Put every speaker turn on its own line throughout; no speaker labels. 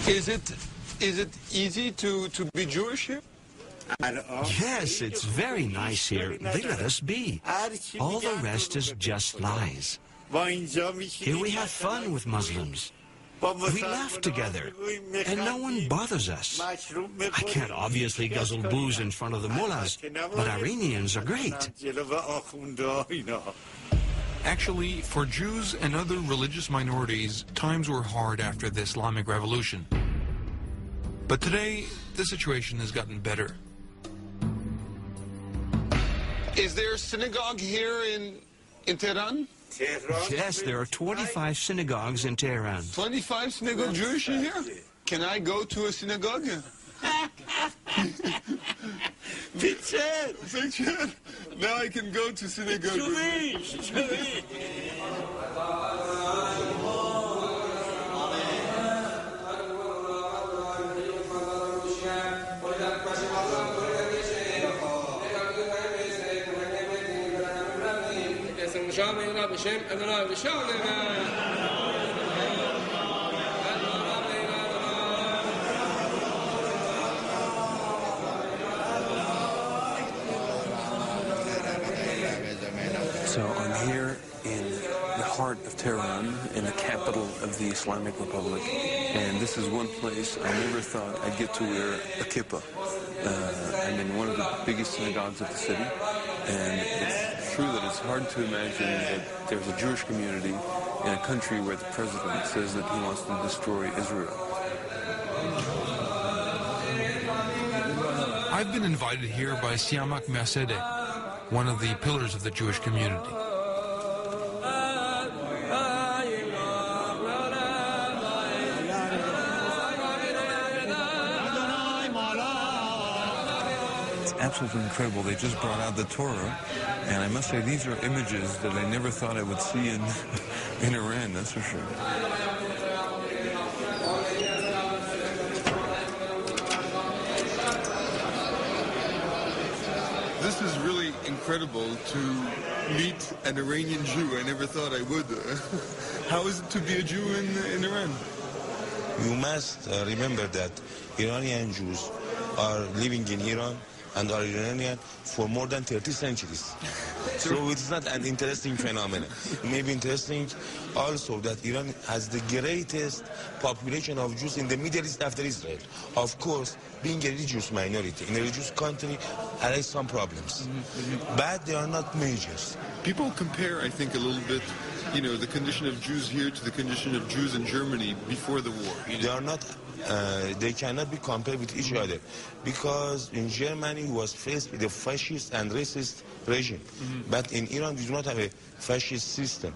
Is it easy to be Jewish here?
Yes, it's very nice here. They let us be. All the rest is just lies. Here we have fun with Muslims. We laugh together, and no one bothers us. I can't obviously guzzle booze in front of the mullahs, but Iranians are great.
Actually, for Jews and other religious minorities, times were hard after the Islamic Revolution. But today, the situation has gotten better.
Is there a synagogue here in Tehran?
Yes, there are 25 synagogues in Tehran.
25 synagogue Jewish in here? Can I go to a synagogue? Picture. Now I can go to synagogue.
So I'm here in the heart of Tehran, in the capital of the Islamic Republic, and this is one place I never thought I'd get to wear a kippah. I'm in one of the biggest synagogues of the city, and it's true that it's hard to imagine that there's a Jewish community in a country where the president says that he wants to destroy Israel.
I've been invited here by Siamak Mercede, one of the pillars of the Jewish community.
It's absolutely incredible. They just brought out the Torah, and I must say these are images that I never thought I would see in Iran, that's for sure.
This is really incredible to meet an Iranian Jew. I never thought I would. How is it to be a Jew in Iran?
You must remember that Iranian Jews are living in Iran and are Iranian for more than 30 centuries. So it's not an interesting phenomenon. It may be interesting also that Iran has the greatest population of Jews in the Middle East after Israel. Of course, being a religious minority in a religious country has some problems, but they are not majors.
People compare, I think, a little bit, you know, the condition of Jews here to the condition of Jews in Germany before the war.
They are not, they cannot be compared with each other, because in Germany was faced with a fascist and racist regime, but in Iran we do not have a fascist system.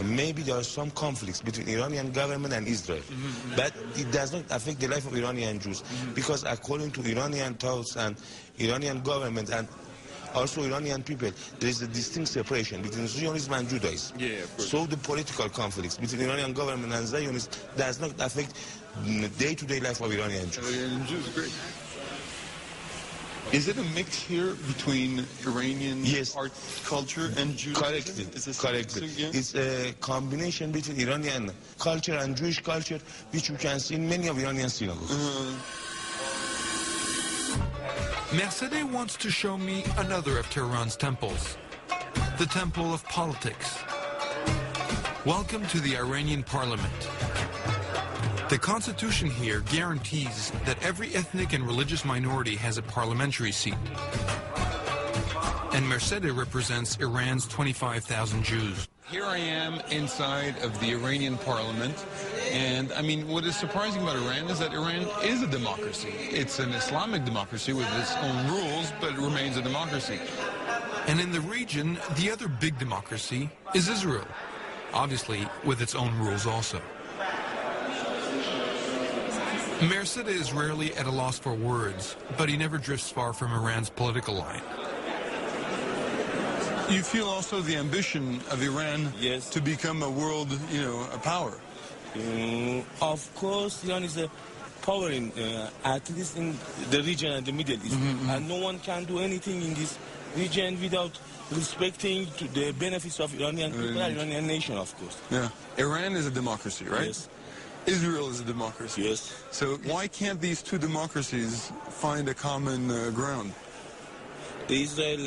Maybe there are some conflicts between Iranian government and Israel, but it does not affect the life of Iranian Jews, because according to Iranian thoughts and Iranian government and also Iranian people, there is a distinct separation between Zionism and Judaism.
Yeah, of course.
So the political conflicts between Iranian government and Zionists does not affect the day-to-day life of Iranian Jews.
Iranian Jews, great. Is it a mix here between Iranian art culture and Judaism?
Correct.
Yeah?
It's a combination between Iranian culture and Jewish culture, which you can see in many of Iranian synagogues.
Mercede wants to show me another of Tehran's temples, the Temple of Politics. Welcome to the Iranian parliament. The constitution here guarantees that every ethnic and religious minority has a parliamentary seat. And Mercede represents Iran's 25,000 Jews.
Here I am inside of the Iranian parliament, and I mean, what is surprising about Iran is that Iran is a democracy. It's an Islamic democracy with its own rules, but it remains a democracy.
And in the region, the other big democracy is Israel, obviously with its own rules also. Mercede is rarely at a loss for words, but he never drifts far from Iran's political line.
You feel also the ambition of Iran to become a world, you know, a power.
Of course, Iran is a power in, at least in the region and the Middle East. And no one can do anything in this region without respecting the benefits of Iranian people and Iranian nation, of course.
Yeah. Iran is a democracy, right?
Yes.
Israel is a democracy.
Yes.
So why can't these two democracies find a common ground?
Israel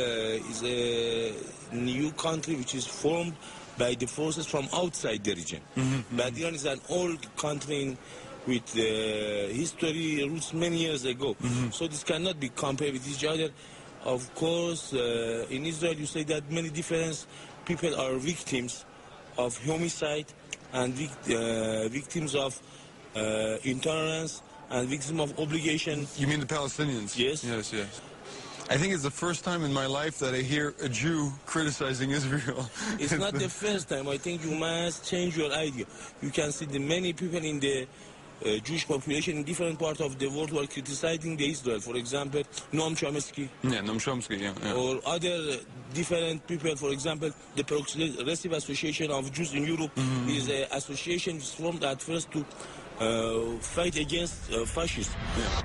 is a new country which is formed by the forces from outside the region. But Iran is an old country with history roots many years ago. So this cannot be compared with each other. Of course, in Israel you say that many different people are victims of homicide and victims of intolerance and victims of obligation.
You mean the Palestinians?
Yes.
Yes, yes. I think it's the first time in my life that I hear a Jew criticizing Israel.
It's not the first time. I think you must change your idea. You can see the many people in the Jewish population in different parts of the world who are criticizing the Israel. For example, Noam Chomsky.
Yeah, Noam Chomsky, yeah.
Or other different people. For example, the Progressive Association of Jews in Europe is an association formed at first to fight against fascism.
Yeah.